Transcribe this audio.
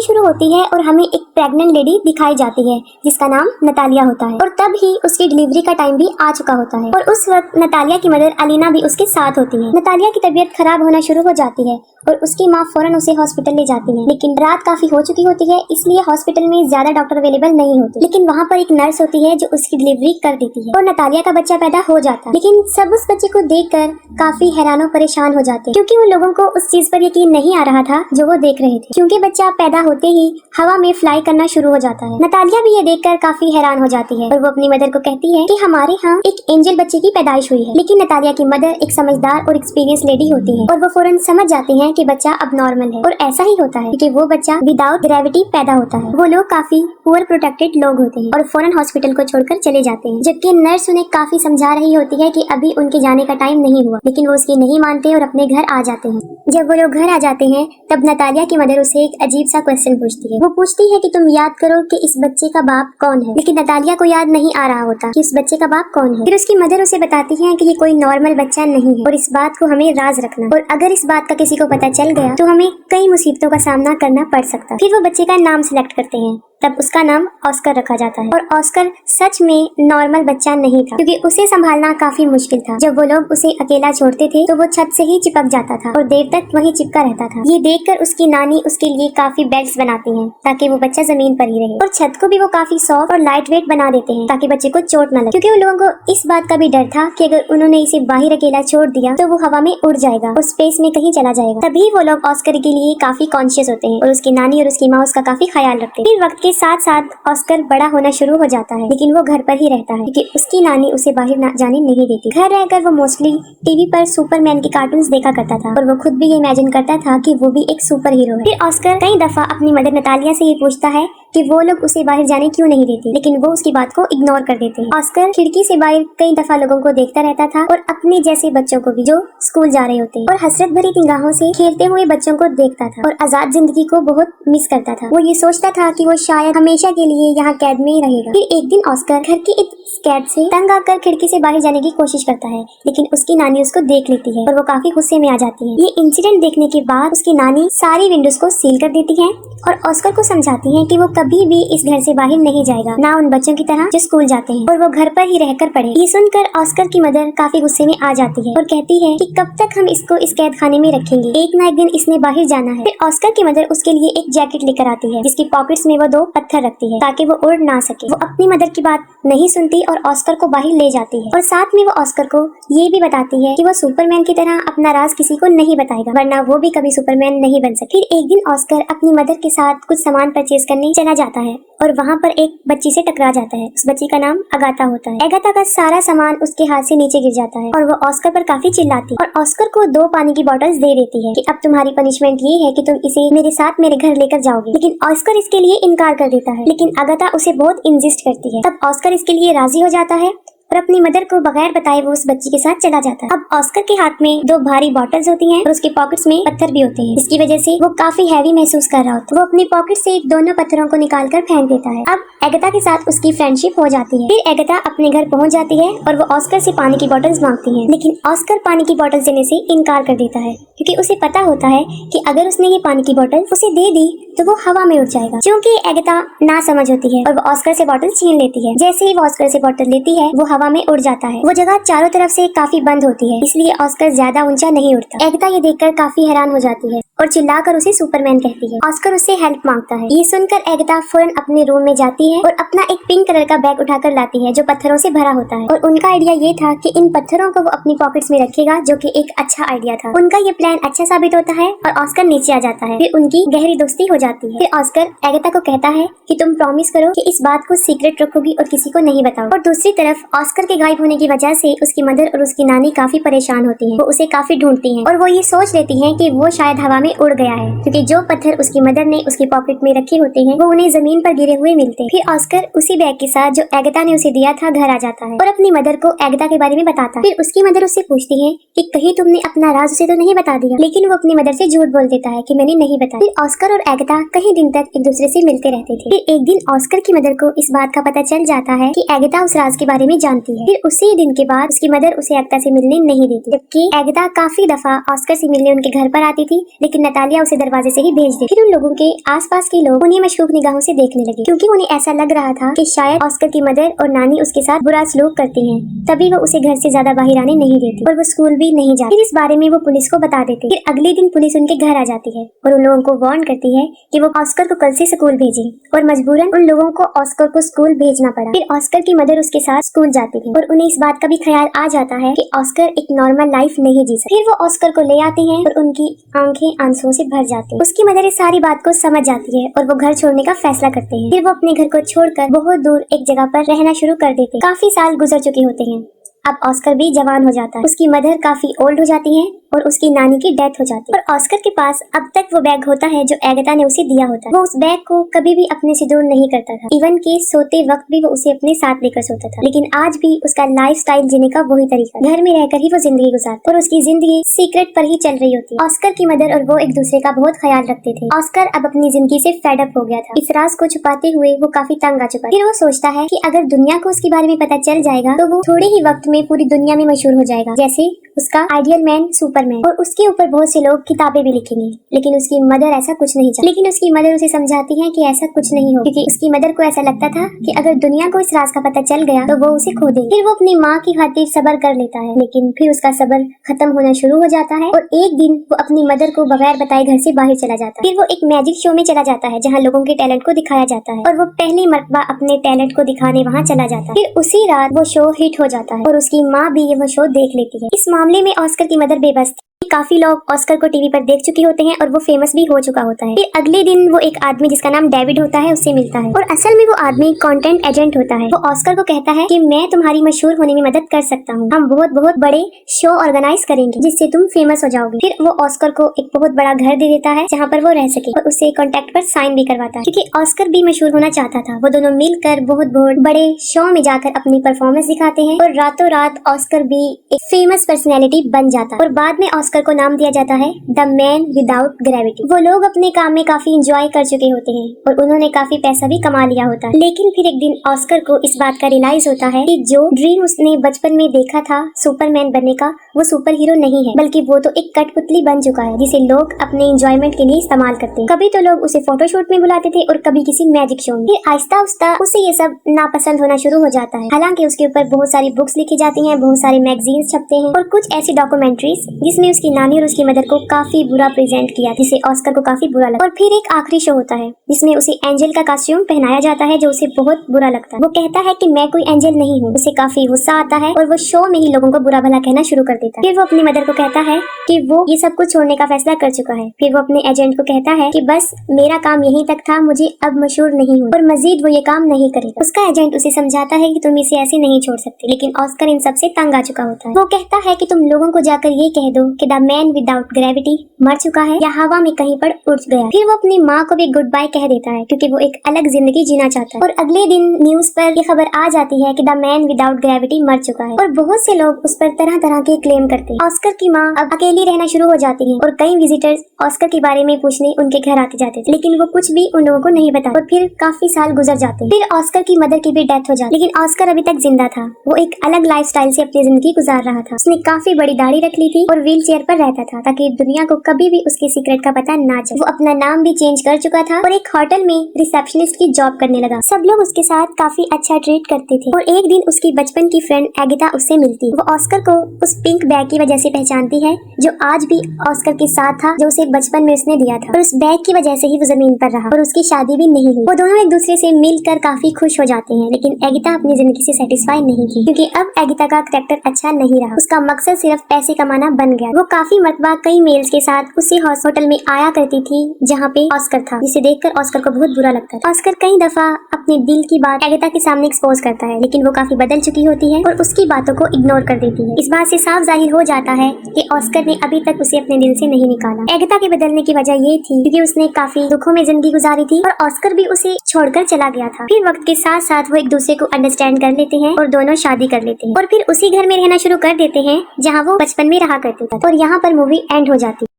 शुरू होती है और हमें एक प्रेग्नेंट लेडी दिखाई जाती है जिसका नाम नतालिया होता है और तब ही उसकी डिलीवरी का टाइम भी आ चुका होता है और उस वक्त नतालिया की मदर अलीना भी उसके साथ होती है। नतालिया की तबीयत खराब होना शुरू हो जाती है और उसकी माँ फौरन उसे हॉस्पिटल ले जाती है, लेकिन रात काफी हो चुकी होती है इसलिए हॉस्पिटल में ज्यादा डॉक्टर अवेलेबल नहीं होते। लेकिन वहाँ पर एक नर्स होती है जो उसकी डिलीवरी कर देती है और नतालिया का बच्चा पैदा हो जाता है। लेकिन सब उस बच्चे को देखकर काफी हैरान परेशान हो जाते हैं क्योंकि उन लोगों को उस चीज पर यकीन नहीं आ रहा था जो वो देख रहे थे, क्योंकि बच्चा पैदा होते ही हवा में फ्लाई करना शुरू हो जाता है। नतालिया भी ये देखकर काफी हैरान हो जाती है और वो अपनी मदर को कहती है कि हमारे यहाँ एक एंजल बच्चे की पैदाइश हुई है। लेकिन नतालिया की मदर एक समझदार और एक्सपीरियंस लेडी होती है और वो फौरन समझ जाती है कि बच्चा अब नॉर्मल है और ऐसा ही होता है क्योंकि वो बच्चा विदाउट ग्रेविटी पैदा होता है। वो लोग काफी पुअर प्रोटेक्टेड लोग होते हैं और फौरन हॉस्पिटल को छोड़कर चले जाते हैं, जबकि नर्स उन्हें काफी समझा रही होती है कि अभी उनके जाने का टाइम नहीं हुआ, लेकिन वो उसकी नहीं मानते और अपने घर आ जाते हैं। जब वो लोग घर आ जाते हैं तब नतालिया की मदर उसे एक अजीब सा क्वेश्चन पूछती है। वो पूछती है कि तुम याद करो कि इस बच्चे का बाप कौन है, लेकिन नतालिया को याद नहीं आ रहा होता कि उस बच्चे का बाप कौन है। फिर उसकी मदर उसे बताती है कि ये कोई नॉर्मल बच्चा नहीं है और इस बात को हमें राज रखना, और अगर इस बात का किसी को पता चल गया तो हमें कई मुसीबतों का सामना करना पड़ सकता है। फिर वो बच्चे का नाम सिलेक्ट करते हैं, तब उसका नाम ऑस्कर रखा जाता है और ऑस्कर सच में नॉर्मल बच्चा नहीं था क्योंकि उसे संभालना काफी मुश्किल था। जब वो लोग उसे अकेला छोड़ते थे तो वो छत से ही चिपक जाता था और देर तक वहीं चिपका रहता था। ये देखकर उसकी नानी उसके लिए काफी बेड्स बनाती हैं ताकि वो बच्चा जमीन पर ही रहे, और छत को भी वो काफी सॉफ्ट और लाइट वेट बना देते हैं ताकि बच्चे को चोट न लगे, क्योंकि उन लोगों को इस बात का भी डर था कि अगर उन्होंने इसे बाहर अकेला छोड़ दिया तो वो हवा में उड़ जाएगा और स्पेस में कहीं चला जाएगा। तभी वो लोग ऑस्कर के लिए काफी कॉन्शियस होते हैं और उसकी नानी और उसकी माँ उसका काफी ख्याल रखते हैं। फिर वक्त के साथ साथ ऑस्कर बड़ा होना शुरू हो जाता है, लेकिन वो घर पर ही रहता है क्योंकि उसकी नानी उसे बाहर जाने नहीं देती। घर रहकर वो मोस्टली टीवी पर सुपरमैन के कार्टून्स देखा करता था और वो खुद भी ये इमेजिन करता था कि वो भी एक सुपर हीरो है। फिर ऑस्कर कई दफा अपनी मदर नतालिया से ये पूछता है कि वो लोग उसे बाहर जाने क्यों नहीं देते, लेकिन वो उसकी बात को इग्नोर कर देते हैं। ऑस्कर खिड़की से बाहर कई दफा लोगों को देखता रहता था और अपने जैसे बच्चों को भी जो स्कूल जा रहे होते और हसरत भरी निगाहों से खेलते हुए बच्चों को देखता था और आजाद जिंदगी को बहुत मिस करता था। वो ये सोचता था कि वो शायद हमेशा के लिए यहाँ कैद में ही रहेगा। फिर एक दिन ऑस्कर घर की एक कैद से तंग आकर खिड़की से बाहर जाने की कोशिश करता है, लेकिन उसकी नानी उसको देख लेती है और वो काफी गुस्से में आ जाती है। ये इंसिडेंट देखने के बाद उसकी नानी सारी विंडोज को सील कर देती है और ऑस्कर को समझाती है कि वो कभी भी इस घर से बाहर नहीं जाएगा, ना उन बच्चों की तरह जो स्कूल जाते हैं, और वो घर पर ही रहकर पढ़े। ये सुनकर ऑस्कर की मदर काफी गुस्से में आ जाती है और कहती है कि कब तक हम इसको इस कैद खाने में रखेंगे, एक ना एक दिन इसने बाहर जाना है। फिर ऑस्कर की मदर उसके लिए एक जैकेट लेकर आती है जिसकी पॉकेट्स में वो 2 पत्थर रखती है ताकि वो उड़ ना सके। वो अपनी मदर की बात नहीं सुनती और ऑस्कर को बाहर ले जाती है और साथ में वो ऑस्कर को ये भी बताती है कि वो सुपरमैन की तरह अपना राज किसी को नहीं बताएगा, वरना वो भी कभी सुपरमैन नहीं बन सके। फिर एक दिन ऑस्कर अपनी मदर के साथ कुछ सामान परचेज करने चला जाता है और वहाँ पर एक बच्ची से टकरा जाता है। उस बच्ची का नाम अगाथा होता है। अगाथा का सारा सामान उसके हाथ से नीचे गिर जाता है और वो ऑस्कर पर काफी चिल्लाती है और ऑस्कर को 2 पानी की बोतल्स दे देती है कि अब तुम्हारी पनिशमेंट ये है कि तुम इसे मेरे साथ मेरे घर लेकर जाओगे, लेकिन ऑस्कर इसके लिए इनकार कर देता है। लेकिन अगाथा उसे बहुत इंसिस्ट करती है, तब ऑस्कर इसके लिए राजी हो जाता है और अपनी मदर को बगैर बताए वो उस बच्ची के साथ चला जाता है। अब ऑस्कर के हाथ में 2 भारी बॉटल्स होती हैं और उसके पॉकेट्स में पत्थर भी होते हैं, जिसकी वजह से वो काफी हैवी महसूस कर रहा होता है। वो अपनी पॉकेट से दोनों पत्थरों को निकालकर फेंक देता है। अब एगाथा के साथ उसकी फ्रेंडशिप हो जाती है। फिर एगाथा अपने घर पहुंच जाती है और वो ऑस्कर से पानी की बॉटल्स मांगती है, लेकिन ऑस्कर पानी की बॉटल्स देने से इनकार कर देता है क्योंकि उसे पता होता है कि अगर उसने ये पानी की बॉटल उसे दे दी तो वो हवा में उड़ जाएगा। क्योंकि एगाथा ना समझ होती है और वो ऑस्कर से बॉटल छीन लेती है। जैसे ही वो ऑस्कर से बॉटल लेती है वो हवा में उड़ जाता है। वो जगह चारों तरफ से काफी बंद होती है, इसलिए ऑस्कर ज्यादा ऊंचा नहीं उड़ता। एगाथा ये देखकर काफी हैरान हो जाती है और चिल्लाकर उसे सुपरमैन कहती है। ऑस्कर उससे हेल्प मांगता है। ये सुनकर एगाथा फौरन अपने रूम में जाती है और अपना एक पिंक कलर का बैग उठाकर लाती है जो पत्थरों से भरा होता है, और उनका आइडिया ये था कि इन पत्थरों को वो अपनी पॉकेट्स में रखेगा, जो कि एक अच्छा आइडिया था। उनका ये प्लान अच्छा साबित होता है और ऑस्कर नीचे आ जाता है। फिर उनकी गहरी दोस्ती हो जाती है। फिर ऑस्कर एगाथा को कहता है कि तुम प्रॉमिस करो कि इस बात को सीक्रेट रखोगी और किसी को नहीं बताओ। और दूसरी तरफ ऑस्कर के गायब होने की वजह से उसकी मदर और उसकी नानी काफी परेशान होती हैं। वो उसे काफी ढूंढती हैं और वो ये सोच लेती हैं कि वो शायद हवा में उड़ गया है, क्योंकि जो पत्थर उसकी मदर ने उसकी पॉकेट में रखे होते हैं वो उन्हें जमीन पर गिरे हुए मिलते हैं। फिर ऑस्कर उसी बैग के साथ जो एगाथा ने उसे दिया था घर आ जाता है और अपनी मदर को एगाथा के बारे में बताता है। फिर उसकी मदर उससे पूछती है कि कहीं तुमने अपना राज उसे तो नहीं बता दिया, लेकिन वो अपनी मदर से झूठ बोल देता है कि मैंने नहीं बताया। फिर ऑस्कर और एगाथा कई दिन तक एक दूसरे से मिलते रहते थे। फिर एक दिन ऑस्कर की मदर को इस बात का पता चल जाता है कि एगाथा उस राज के बारे में जानती है। फिर उसी दिन के बाद उसकी मदर उसे एगाथा से मिलने नहीं देती, जबकि एगाथा काफी दफा ऑस्कर से मिलने उनके घर पर आती थी, लेकिन लेकिन नतालिया उसे दरवाजे से ही भेज दी। फिर उन लोगों के आसपास के लोग उन्हें मशकूक निगाहों से देखने लगे, क्योंकि उन्हें ऐसा लग रहा था कि शायद ऑस्कर की मदर और नानी उसके साथ बुरा सलूक करती हैं, तभी वो उसे घर से ज्यादा बाहर आने नहीं देती और वो स्कूल भी नहीं जाती। फिर इस बारे में वो पुलिस को बता देती। फिर अगले दिन पुलिस उनके घर आ जाती है और उन लोगों को वार्न करती है कि वो ऑस्कर को कल से स्कूल भेजें, और मजबूरन उन लोगों को ऑस्कर को स्कूल भेजना पड़ा। फिर ऑस्कर की मदर उसके साथ स्कूल जाती है और उन्हें इस बात का भी ख्याल आ जाता है कि ऑस्कर एक नॉर्मल लाइफ नहीं जी सकता। फिर वो ऑस्कर को ले आती हैं और उनकी आंखें आंसुओं से भर जाती हैं। उसकी मदर इस सारी बात को समझ जाती है और वो घर छोड़ने का फैसला करते हैं। फिर वो अपने घर को छोड़कर बहुत दूर एक जगह पर रहना शुरू कर देते हैं। काफी साल गुजर चुके होते हैं। अब ऑस्कर भी जवान हो जाता है। उसकी मदर काफी ओल्ड हो जाती है और उसकी नानी की डेथ हो जाती है। और ऑस्कर के पास अब तक वो बैग होता है जो एगाथा ने उसे दिया होता है। वो उस बैग को कभी भी अपने से दूर नहीं करता था। इवन कि सोते वक्त भी वो उसे अपने साथ लेकर सोता था। लेकिन आज भी उसका लाइफस्टाइल जीने का वही तरीका, घर में रहकर ही वो जिंदगी गुजारता और उसकी जिंदगी सीक्रेट पर ही चल रही होती है। ऑस्कर की मदर और वो एक दूसरे का बहुत ख्याल रखते थे। ऑस्कर अब अपनी जिंदगी से फेड अप हो गया था। इस राज को छुपाते हुए वो काफी तंग आ चुका। फिर वो सोचता है कि अगर दुनिया को उसके बारे में पता चल जाएगा तो वो थोड़े ही वक्त में पूरी दुनिया में मशहूर हो जाएगा, जैसे उसका आइडियल मैन सुपरमैन, और उसके ऊपर बहुत से लोग किताबें भी लिखेंगे। लेकिन उसकी मदर ऐसा कुछ नहीं चाहती। लेकिन उसकी मदर उसे समझाती है कि ऐसा कुछ नहीं हो, क्योंकि उसकी मदर को ऐसा लगता था कि अगर दुनिया को इस राज का पता चल गया तो वो उसे खो देगी। फिर वो अपनी माँ की खातिर सब्र कर लेता है, लेकिन फिर उसका सब्र खत्म होना शुरू हो जाता है और एक दिन वो अपनी मदर को बगैर बताए घर से बाहर चला जाता है। फिर वो एक मैजिक शो में चला जाता है जहाँ लोगों के टैलेंट को दिखाया जाता है और वो पहली मर्तबा अपने टैलेंट को दिखाने वहाँ चला जाता है। फिर उसी रात वो शो हिट हो जाता है और उसकी माँ भी ये वो शो देख लेती है। इस मामले में ऑस्कर की मदर बेबस थी। काफी लोग ऑस्कर को टीवी पर देख चुके होते हैं और वो फेमस भी हो चुका होता है। फिर अगले दिन वो एक आदमी जिसका नाम डेविड होता है उससे मिलता है और असल में वो आदमी कंटेंट एजेंट होता है। वो ऑस्कर को कहता है कि मैं तुम्हारी मशहूर होने में मदद कर सकता हूँ, हम बहुत बहुत बड़े शो ऑर्गेनाइज करेंगे जिससे तुम फेमस हो जाओगे। फिर वो ऑस्कर को एक बहुत बड़ा घर दे देता है जहाँ पर वो रह सके और उससे कॉन्ट्रैक्ट पर साइन भी करवाता है, क्योंकि ऑस्कर भी मशहूर होना चाहता था। वो दोनों मिलकर बहुत बहुत बड़े शो में जाकर अपनी परफॉर्मेंस दिखाते हैं और रातों रात ऑस्कर भी एक फेमस पर्सनैलिटी बन जाता है और बाद में ऑस्कर को नाम दिया जाता है द मैन विदाउट ग्रेविटी। वो लोग अपने काम में काफी एंजॉय कर चुके होते हैं और उन्होंने काफी पैसा भी कमा लिया होता है। लेकिन फिर एक दिन ऑस्कर को इस बात का रियलाइज होता है कि जो ड्रीम उसने बचपन में देखा था सुपरमैन बनने का, वो सुपर हीरो नहीं है, बल्कि वो तो एक कठपुतली बन चुका है जिसे लोग अपने एंजॉयमेंट के लिए इस्तेमाल करते हैं। कभी तो लोग उसे फोटोशूट में बुलाते थे और कभी किसी मैजिक शो में। फिर आहिस्ता आहिस्ता उसे ये सब नापसंद होना शुरू हो जाता है। हालांकि उसके ऊपर बहुत सारी बुक्स लिखी जाती हैं, बहुत सारे मैगजीन्स छपते हैं और कुछ ऐसी डॉक्यूमेंट्रीज जिसमें उसकी नानी और उसकी मदर को काफी बुरा प्रेजेंट किया, जिसे ऑस्कर को काफी बुरा लगा। और फिर एक आखिरी शो होता है जिसमें उसे एंजल का कॉस्ट्यूम पहनाया जाता है जो उसे बहुत बुरा लगता है। वो कहता है कि मैं कोई एंजल नहीं हूँ। उसे काफी गुस्सा आता है और वो शो में ही लोगों को बुरा भला कहना शुरू कर देता है। फिर वो अपनी मदर को कहता है कि वो ये सब कुछ छोड़ने का फैसला कर चुका है। फिर वो अपने एजेंट को कहता है कि बस मेरा काम यहीं तक था, मुझे अब मशहूर नहीं हूँ और मजीद वो ये काम नहीं करेगा। उसका एजेंट उसे समझाता है कि तुम इसे ऐसे नहीं छोड़ सकते, लेकिन ऑस्कर इन सब से तंग आ चुका होता है। वो कहता है कि तुम लोगों को जाकर ये कह दो कि द मैन विदाउट ग्रेविटी मर चुका है या हवा में कहीं पर उड़ गया। फिर वो अपनी माँ को भी गुड बाय कह देता है क्योंकि वो एक अलग जिंदगी जीना चाहता है। और अगले दिन न्यूज पर ये खबर आ जाती है कि द मैन विदाउट ग्रेविटी मर चुका है और बहुत से लोग उस पर तरह तरह के क्लेम करते हैं। ऑस्कर की माँ अब अकेली रहना शुरू हो जाती है और कई विजिटर्स ऑस्कर के बारे में पूछने उनके घर आते जाते थे, लेकिन वो कुछ भी उन लोगों को नहीं बता। और फिर काफी साल गुजर जाते हैं। फिर ऑस्कर की मदर की भी डेथ हो जाती है, लेकिन ऑस्कर अभी तक जिंदा था। वो एक अलग लाइफस्टाइल से अपनी जिंदगी गुजार रहा था। उसने काफी बड़ी दाढ़ी रख ली थी और व्हील चेयर पर रहता था ताकि दुनिया को कभी भी उसके सीक्रेट का पता ना चले। वो अपना नाम भी चेंज कर चुका था और एक होटल में रिसेप्शनिस्ट की जॉब करने लगा। सब लोग उसके साथ काफी अच्छा ट्रीट करते थे और एक दिन उसकी बचपन की फ्रेंड एगिता उससे मिलती। वो ऑस्कर को उस पिंक बैग की वजह से पहचानती है जो आज भी ऑस्कर के साथ था, जो उसे बचपन में उसने दिया था, और उस बैग की वजह से ही वो जमीन पर रहा और उसकी शादी भी नहीं हुई। वो दोनों एक दूसरे से मिलकर काफी खुश हो जाते हैं, लेकिन एगिता अपनी जिंदगी से सेटिस्फाई नहीं थी क्योंकि अब एगिता का कैरेक्टर अच्छा नहीं रहा। उसका मकसद सिर्फ पैसे कमाना बन गया। वो काफी मरतबा कई मेल्स के साथ उसी होटल में आया करती थी जहाँ पे ऑस्कर था, जिसे देखकर ऑस्कर को बहुत बुरा लगता था। ऑस्कर कई दफा अपने दिल की बात एगिता के सामने एक्सपोज करता है, लेकिन वो काफी बदल चुकी होती है और उसकी बातों को इग्नोर कर देती है। इस बात से साफ जाहिर हो जाता है कि ऑस्कर ने अभी तक उसे अपने दिल से नहीं निकाला। एगिता के बदलने की वजह ये थी क्योंकि उसने काफी दुखों में जिंदगी गुजारी थी और ऑस्कर भी उसे छोड़कर चला गया था। फिर वक्त के साथ साथ वो एक दूसरे को अंडरस्टैंड कर लेते हैं और दोनों शादी कर लेते हैं और फिर उसी घर में रहना शुरू कर देते हैं जहाँ वो बचपन में रहा करते थे। और यहाँ पर मूवी एंड हो जाती है।